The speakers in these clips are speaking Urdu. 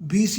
20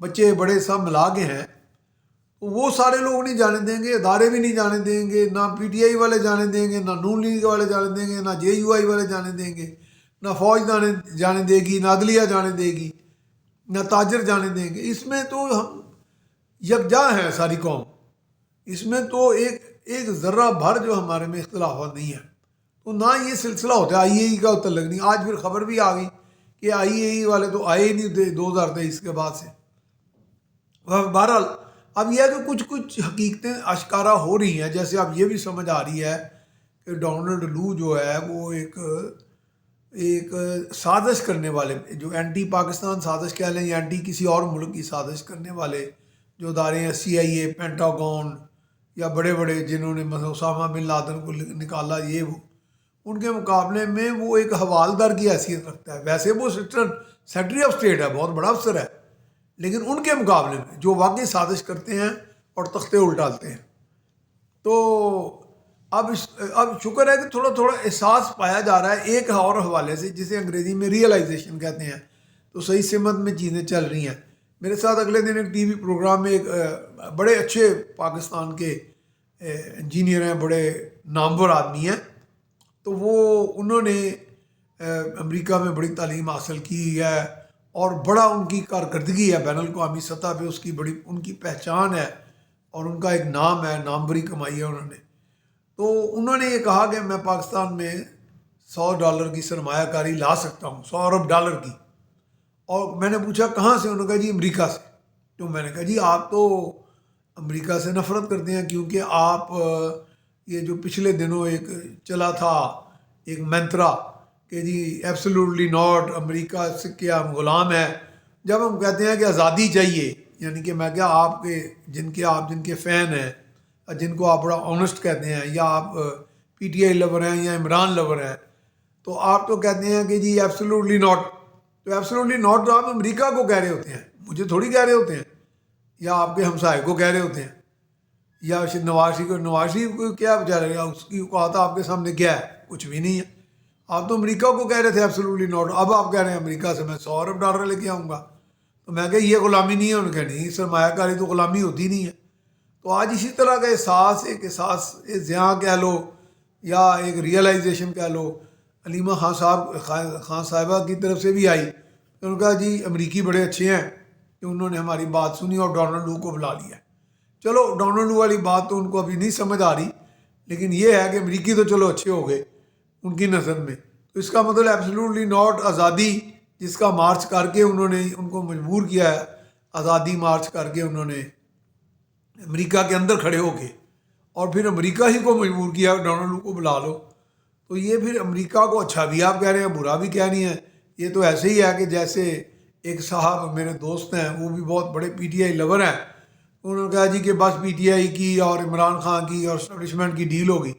بچے بڑے سب ملا کے ہیں، تو وہ سارے لوگ نہیں جانے دیں گے، ادارے بھی نہیں جانے دیں گے، نہ پی ٹی آئی والے جانے دیں گے، نہ نون لیگ والے جانے دیں گے، نہ جے یو آئی والے جانے دیں گے، نہ فوج جانے دے گی، نہ عدلیہ جانے دے گی، نہ تاجر جانے دیں گے۔ اس میں تو ہم یکجا ہیں ساری قوم، اس میں تو ایک ذرہ بھر جو ہمارے میں اختلافات نہیں ہیں۔ تو نہ یہ سلسلہ ہوتا ہے آئی اے ای کا تعلق نہیں۔ آج پھر خبر بھی آ گئی کہ آئی اے ای والے تو آئے ہی نہیں 2023 کے بعد سے۔ بہرحال اب یہ ہے کہ کچھ حقیقتیں آشکارا ہو رہی ہیں، جیسے اب یہ بھی سمجھ آ رہی ہے کہ ڈونلڈ لو جو ہے وہ ایک سازش کرنے والے، جو اینٹی پاکستان سازش کہہ لیں یا اینٹی کسی اور ملک کی سازش کرنے والے جو ادارے ہیں، سی آئی اے، پینٹاگون یا بڑے بڑے جنہوں نے مثلا اسامہ بن لادن کو نکالا، یہ وہ، ان کے مقابلے میں وہ ایک حوالدار کی حیثیت رکھتا ہے۔ ویسے وہ سیکرٹری آف اسٹیٹ ہے، بہت بڑا افسر ہے، لیکن ان کے مقابلے میں جو واقعی سازش کرتے ہیں اور تختے الٹالتے ہیں۔ تو اب شکر ہے کہ تھوڑا تھوڑا احساس پایا جا رہا ہے ایک اور حوالے سے، جسے انگریزی میں ریئلائزیشن کہتے ہیں، تو صحیح سمت میں چیزیں چل رہی ہیں۔ میرے ساتھ اگلے دن ایک ٹی وی پروگرام میں ایک بڑے اچھے پاکستان کے انجینئر ہیں، بڑے نامور آدمی ہیں، تو انہوں نے امریکہ میں بڑی تعلیم حاصل کی ہے اور بڑا ان کی کارکردگی ہے بین الاقوامی سطح پہ، اس کی بڑی ان کی پہچان ہے اور ان کا ایک نام ہے، ناموری کمائی ہے انہوں نے۔ تو انہوں نے یہ کہا کہ میں پاکستان میں $100 کی سرمایہ کاری لا سکتا ہوں، $100 کی۔ اور میں نے پوچھا کہاں سے؟ انہوں نے کہا جی امریکہ سے۔ تو میں نے کہا جی آپ تو امریکہ سے نفرت کرتے ہیں، کیونکہ آپ یہ جو پچھلے دنوں ایک چلا تھا ایک منترا کہ جی ایبسلیوٹلی ناٹ، امریکہ سے کیا ہم غلام ہے۔ جب ہم کہتے ہیں کہ آزادی چاہیے، یعنی کہ میں کیا آپ کے جن کے فین ہیں، جن کو آپ بڑا آنسٹ کہتے ہیں، یا آپ پی ٹی آئی لور ہیں یا عمران لور ہیں، تو آپ تو کہتے ہیں کہ جی ایبسلیوٹلی ناٹ۔ تو ایبسلیوٹلی ناٹ تو آپ امریکہ کو کہہ رہے ہوتے ہیں، مجھے تھوڑی کہہ رہے ہوتے ہیں، یا آپ کے ہمسائے کو کہہ رہے ہوتے ہیں، یا نواز شریف کو کیا بیچارے، اس کی اوقات آپ کے سامنے کیا ہے؟ کچھ بھی نہیں ہے۔ آپ تو امریکہ کو کہہ رہے تھے ایبسلیوٹلی ناٹ، اب آپ کہہ رہے ہیں امریکہ سے میں $100 لے کے آؤں گا۔ تو میں کہا یہ غلامی نہیں ہے؟ انہوں نے کہا نہیں، سرمایہ کاری تو غلامی ہوتی نہیں ہے۔ تو آج اسی طرح کا ایک احساس ذہاں کہہ لو یا ایک ریئلائزیشن کہہ لو، علیمہ خان صاحبہ کی طرف سے بھی آئی۔ انہوں نے کہا جی امریکی بڑے اچھے ہیں کہ انہوں نے ہماری بات سنی اور ڈونلڈ لو کو بلا لیا۔ چلو ڈونلڈ لو والی بات تو ان کو ابھی نہیں سمجھ آ رہی، لیکن یہ ہے کہ امریکی تو چلو اچھے ہو گئے ان کی نظر میں۔ تو اس کا مطلب ایبسلیوٹلی ناٹ آزادی، جس کا مارچ کر کے انہوں نے ان کو مجبور کیا ہے، آزادی مارچ کر کے انہوں نے امریکہ کے اندر کھڑے ہو کے، اور پھر امریکہ ہی کو مجبور کیا ڈونلڈ لو کو بلا لو۔ تو یہ پھر امریکہ کو اچھا بھی آپ کہہ رہے ہیں، برا بھی کہہ رہی ہیں۔ یہ تو ایسے ہی ہے کہ جیسے ایک صاحب میرے دوست ہیں، وہ بھی بہت بڑے پی ٹی آئی لور ہیں، انہوں نے کہا جی کہ بس پی ٹی آئی کی اور عمران خان کی اور اسٹیبلشمنٹ کی ڈیل ہوگی۔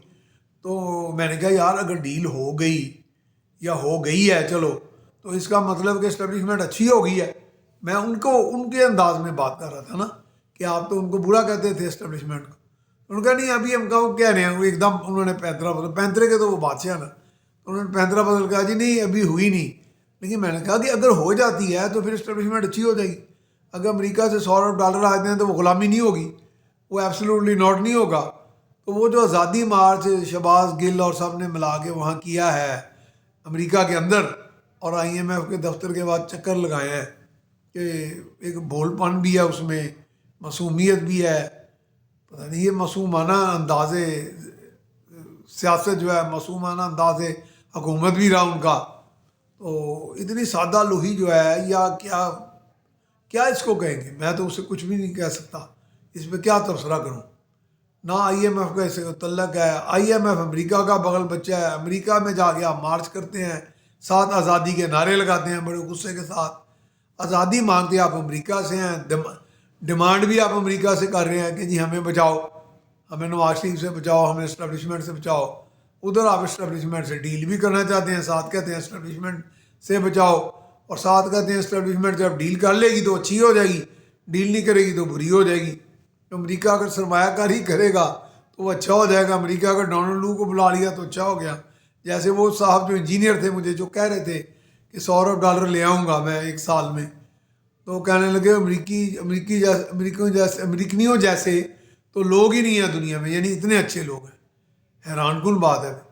تو میں نے کہا یار اگر ڈیل ہو گئی یا ہو گئی ہے چلو، تو اس کا مطلب کہ اسٹیبلشمنٹ اچھی ہو گئی ہے۔ میں ان کے انداز میں بات کر رہا تھا نا، کہ آپ تو ان کو برا کہتے تھے اسٹیبلشمنٹ کو۔ انہوں نے کہا نہیں ابھی ہم کہہ رہے ہیں، وہ ایک دم انہوں نے پینترے کے تو وہ بادشاہ نا، انہوں نے پینترا بدل کہا جی نہیں ابھی ہوئی نہیں۔ لیکن میں نے کہا کہ اگر ہو جاتی ہے تو پھر اسٹیبلشمنٹ اچھی ہو جائے گی۔ اگر امریکہ سے $100 آتے ہیں تو وہ غلامی نہیں ہوگی، وہ ایبسلیوٹلی ناٹ نہیں ہوگا۔ تو وہ جو آزادی مارچ شہباز گل اور سب نے ملا کے وہاں کیا ہے امریکہ کے اندر، اور آئی ایم ایف کے دفتر کے بعد چکر لگائے ہیں، کہ ایک بھول پن بھی ہے اس میں، معصومیت بھی ہے، پتہ نہیں یہ معصومانہ انداز سیاست جو ہے، معصومانہ انداز حکومت بھی رہا ان کا۔ تو اتنی سادہ لوہی جو ہے، یا کیا اس کو کہیں گے؟ میں تو اسے کچھ بھی نہیں کہہ سکتا، اس پہ کیا تبصرہ کروں۔ نہ آئی ایم ایف کا اس سے تعلق ہے، آئی ایم ایف امریکہ کا بغل بچہ ہے۔ امریکہ میں جا کے آپ مارچ کرتے ہیں، ساتھ آزادی کے نعرے لگاتے ہیں بڑے غصے کے ساتھ، آزادی مانگتے آپ امریکہ سے ہیں، ڈیمانڈ بھی آپ امریکہ سے کر رہے ہیں کہ جی ہمیں بچاؤ، ہمیں نواز شریف سے بچاؤ، ہمیں اسٹیبلشمنٹ سے بچاؤ۔ ادھر آپ اسٹیبلشمنٹ سے ڈیل بھی کرنا چاہتے ہیں، ساتھ کہتے ہیں اسٹیبلشمنٹ سے بچاؤ، اور ساتھ کہتے ہیں اسٹیبلشمنٹ جب ڈیل کر لے گی تو اچھی ہو جائے گی، ڈیل نہیں کرے گی تو بری ہو جائے گی۔ تو امریکہ اگر سرمایہ کاری کرے گا تو وہ اچھا ہو جائے گا، امریکہ اگر ڈونلڈ لو کو بلا لیا تو اچھا ہو گیا۔ جیسے وہ صاحب جو انجینئر تھے مجھے جو کہہ رہے تھے کہ $100 لے آؤں گا میں ایک سال میں، تو کہنے لگے امریکنیوں جیسے تو لوگ ہی نہیں ہیں دنیا میں، یعنی اتنے اچھے لوگ ہیں۔ حیران کن بات ہے۔